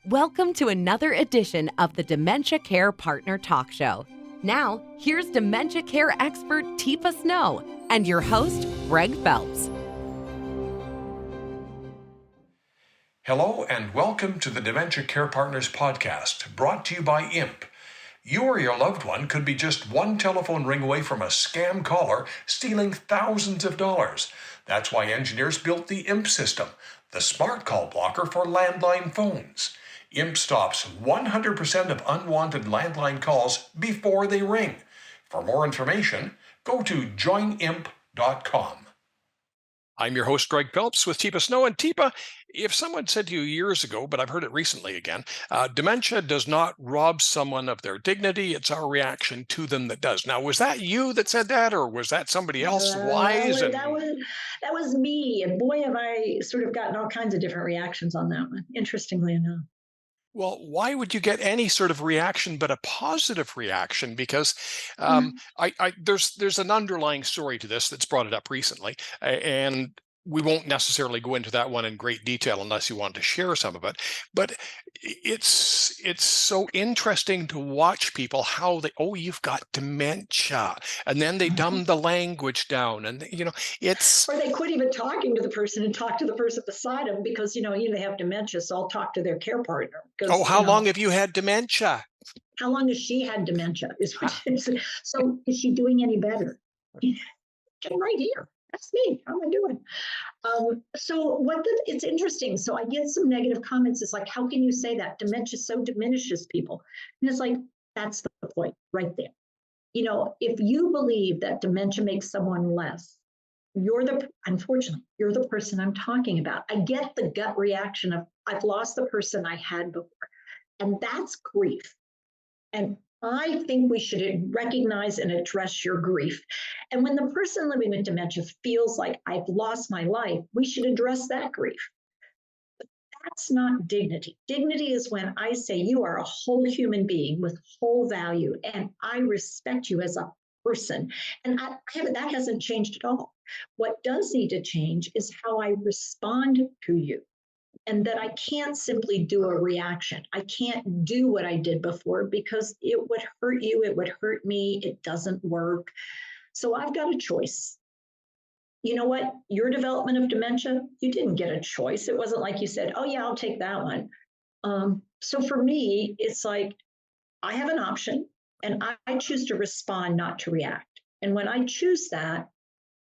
Welcome to another edition of the Dementia Care Partner Talk Show. Now, here's dementia care expert Teepa and your host, Greg Phelps. Hello and welcome to the Dementia Care Partners podcast, brought to you by IMP. You or your loved one could be just one telephone ring away from a scam caller stealing thousands of dollars. That's why engineers built the IMP system, the smart call blocker for landline phones. IMP stops 100% of unwanted landline calls before they ring. For more information, go to joinimp.com. I'm your host, Greg Phelps, with Teepa. And Teepa, if someone said to you years ago, but I've heard it recently again, dementia does not rob someone of their dignity. It's our reaction to them that does. Now, was that you that said that, or was that somebody else wise? That was me. And boy, have I sort of gotten all kinds of different reactions on that one, interestingly enough. Well, why would you get any sort of reaction but a positive reaction? Because there's an underlying story to this that's brought it up recently, and we won't necessarily go into that one in great detail unless you want to share some of it. But it's so interesting to watch people how you've got dementia, and then they dumb the language down, and it's or they quit even talking to the person and talk to the person beside them because they have dementia, so I'll talk to their care partner. How long have you had dementia? How long has she had dementia? So is she doing any better? I'm right here. That's me. How am I doing? It's interesting. So I get some negative comments. It's like, how can you say that? Dementia so diminishes people. And it's like, that's the point right there. If you believe that dementia makes someone less, unfortunately, you're the person I'm talking about. I get the gut reaction of, I've lost the person I had before. And that's grief. And I think we should recognize and address your grief. And when the person living with dementia feels like I've lost my life, we should address that grief. But that's not dignity. Dignity is when I say you are a whole human being with whole value, and I respect you as a person. And that hasn't changed at all. What does need to change is how I respond to you. And that I can't simply do a reaction. I can't do what I did before because it would hurt you, it would hurt me, it doesn't work. So I've got a choice. You know what? Your development of dementia, you didn't get a choice. It wasn't like you said, oh yeah, I'll take that one. So for me, it's like, I have an option and I choose to respond, not to react. And when I choose that,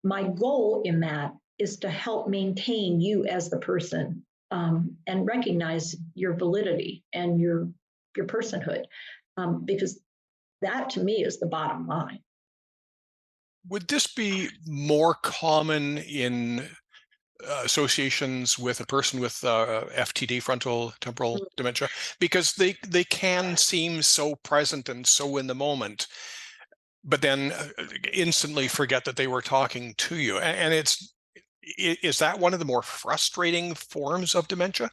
my goal in that is to help maintain you as the person. And recognize your validity and your personhood, because that to me is the bottom line. Would this be more common in associations with a person with FTD, frontal temporal dementia? Because they can seem so present and so in the moment, but then instantly forget that they were talking to you. And is that one of the more frustrating forms of dementia?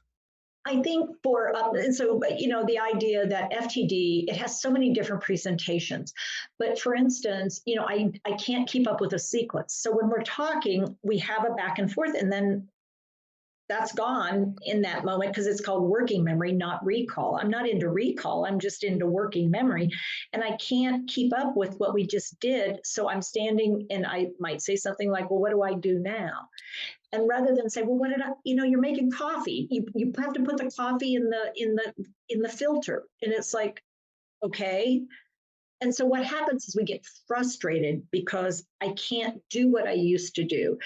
I think the idea that FTD, it has so many different presentations. But for instance, I can't keep up with a sequence. So when we're talking, we have a back and forth, and then that's gone in that moment because it's called working memory, not recall. I'm not into recall. I'm just into working memory. And I can't keep up with what we just did. So I'm standing and I might say something like, well, what do I do now? And rather than say, well, what did I, you're making coffee. You have to put the coffee in the filter. And it's like, okay. And so what happens is we get frustrated because I can't do what I used to do.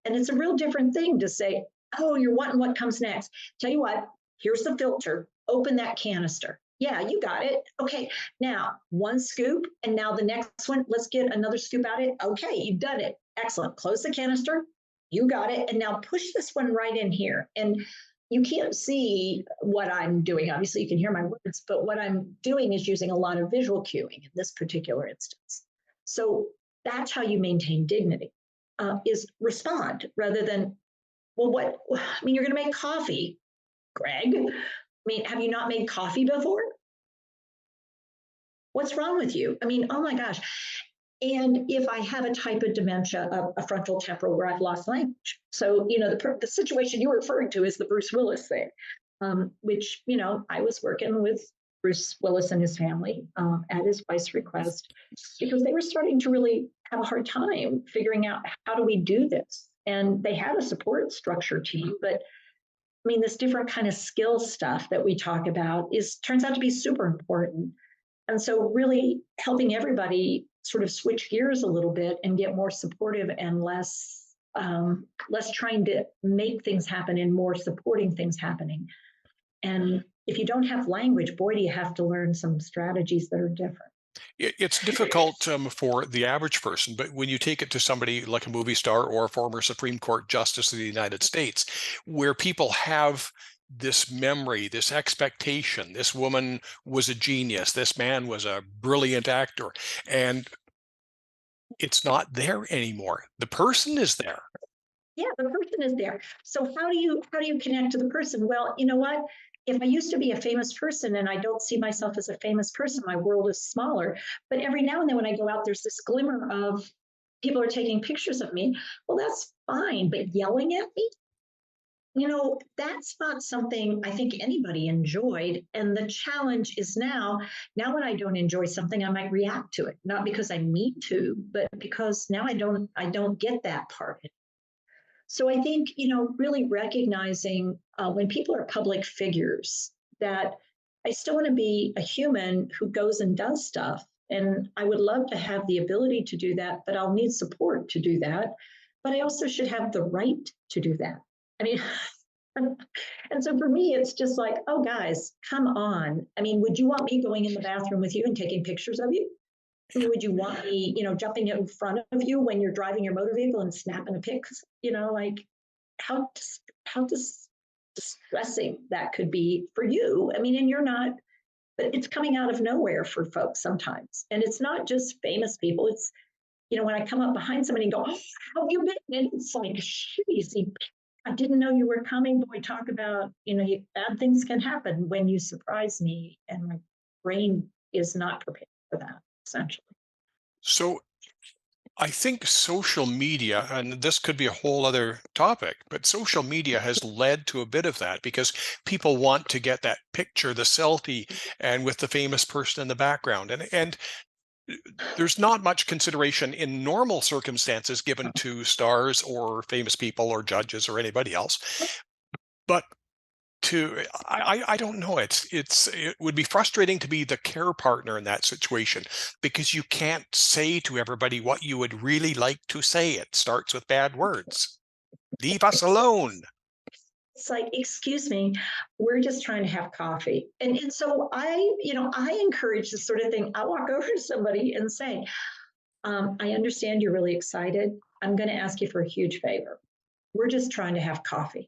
And it's a real different thing to say, oh, you're wanting what comes next. Tell you what, here's the filter. Open that canister. Yeah, you got it. Okay, now one scoop, and now the next one, let's get another scoop out of it. Okay, you've done it. Excellent. Close the canister. You got it. And now push this one right in here. And you can't see what I'm doing. Obviously, you can hear my words, but what I'm doing is using a lot of visual cueing in this particular instance. So that's how you maintain dignity, is respond rather than, well, you're going to make coffee, Greg. Have you not made coffee before? What's wrong with you? Oh my gosh. And if I have a type of dementia, a frontal temporal, where I've lost language. So, the situation you're referring to is the Bruce Willis thing. which, I was working with Bruce Willis and his family at his wife's request because they were starting to really have a hard time figuring out how do we do this. And they had a support structure team, but I mean, this different kind of skill stuff that we talk about turns out to be super important. And so really helping everybody sort of switch gears a little bit and get more supportive and less trying to make things happen and more supporting things happening. And if you don't have language, boy, do you have to learn some strategies that are different. It's difficult for the average person, but when you take it to somebody like a movie star or a former Supreme Court Justice of the United States, where people have this memory, this expectation, this woman was a genius, this man was a brilliant actor, and it's not there anymore. The person is there. Yeah, the person is there. So how do you connect to the person? Well, you know what? If I used to be a famous person and I don't see myself as a famous person, my world is smaller. But every now and then when I go out, there's this glimmer of people are taking pictures of me. Well, that's fine. But yelling at me, that's not something I think anybody enjoyed. And the challenge is now when I don't enjoy something, I might react to it, not because I need to, but because now I don't get that part. So I think, really recognizing when people are public figures that I still want to be a human who goes and does stuff. And I would love to have the ability to do that, but I'll need support to do that. But I also should have the right to do that. I mean, and so for me, it's just like, oh, guys, come on. I mean, would you want me going in the bathroom with you and taking pictures of you? I mean, would you want me, jumping in front of you when you're driving your motor vehicle and snapping a pic? Like how distressing that could be for you. I mean, and you're not, but it's coming out of nowhere for folks sometimes. And it's not just famous people. It's, when I come up behind somebody and go, oh, how have you been? And it's like, geez, I didn't know you were coming. Boy, talk about, bad things can happen when you surprise me. And my brain is not prepared for that, essentially. So I think social media, and this could be a whole other topic, but social media has led to a bit of that because people want to get that picture, the selfie, and with the famous person in the background. And there's not much consideration in normal circumstances given to stars or famous people or judges or anybody else. But I don't know. It would be frustrating to be the care partner in that situation because you can't say to everybody what you would really like to say. It starts with bad words. Leave us alone. It's like, excuse me, we're just trying to have coffee. And so I encourage this sort of thing. I walk over to somebody and say, I understand you're really excited. I'm going to ask you for a huge favor. We're just trying to have coffee.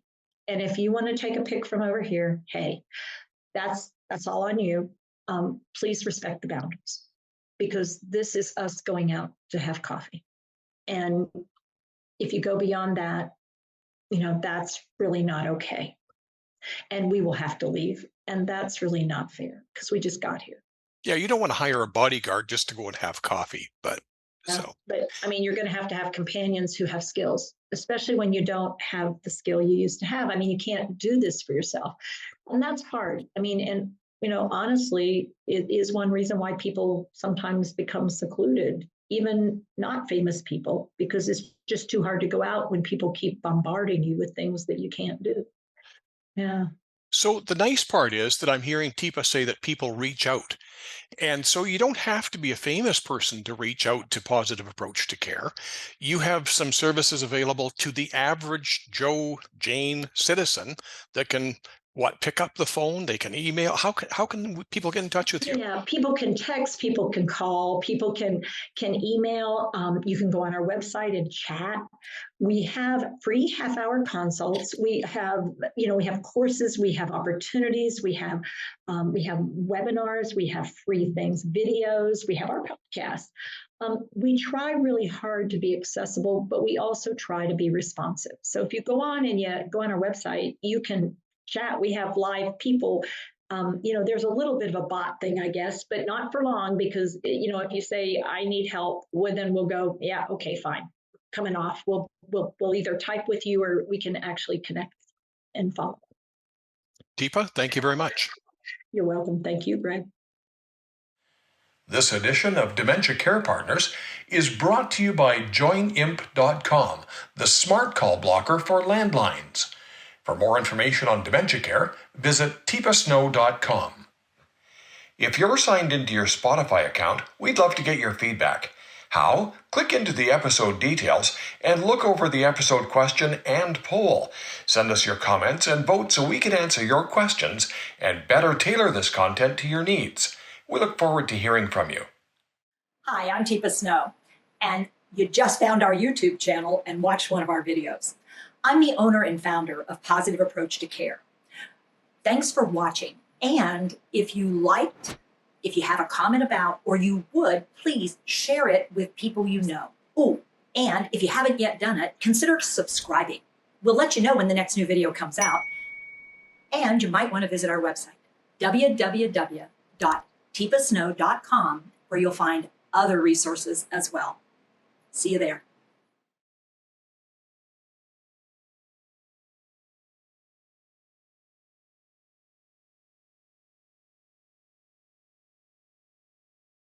And if you want to take a pic from over here, hey, that's all on you. Please respect the boundaries because this is us going out to have coffee. And if you go beyond that, that's really not okay. And we will have to leave. And that's really not fair because we just got here. Yeah, you don't want to hire a bodyguard just to go and have coffee, but Yeah. so. But I mean, you're going to have companions who have skills, especially when you don't have the skill you used to have. I mean, you can't do this for yourself. And that's hard. I mean, and, honestly, it is one reason why people sometimes become secluded, even not famous people, because it's just too hard to go out when people keep bombarding you with things that you can't do. Yeah. So the nice part is that I'm hearing Teepa say that people reach out. And so you don't have to be a famous person to reach out to Positive Approach to Care. You have some services available to the average Joe, Jane citizen that can pick up the phone, they can email. How can people get in touch with you? Yeah, people can text, people can call, people can email. You can go on our website and chat. We have free half-hour consults. We have courses, we have opportunities, we have webinars, we have free things, videos, we have our podcast. We try really hard to be accessible, but we also try to be responsive. So if you go on and you go on our website, you can chat. We have live people. There's a little bit of a bot thing, I guess, but not for long because, if you say, I need help, well, then we'll go, yeah, okay, fine. Coming off, we'll either type with you or we can actually connect and follow. Teepa, thank you very much. You're welcome. Thank you, Greg. This edition of Dementia Care Partners is brought to you by joinimp.com, the smart call blocker for landlines. For more information on dementia care, visit teepasnow.com. If you're signed into your Spotify account, we'd love to get your feedback. How? Click into the episode details and look over the episode question and poll. Send us your comments and vote so we can answer your questions and better tailor this content to your needs. We look forward to hearing from you. Hi, I'm Teepa Snow, and you just found our YouTube channel and watched one of our videos. I'm the owner and founder of Positive Approach to Care. Thanks for watching, and if you liked, if you have a comment about, or you would, please share it with people you know. Oh, and if you haven't yet done it, consider subscribing. We'll let you know when the next new video comes out, and you might want to visit our website, www.teepasnow.com, where you'll find other resources as well. See you there.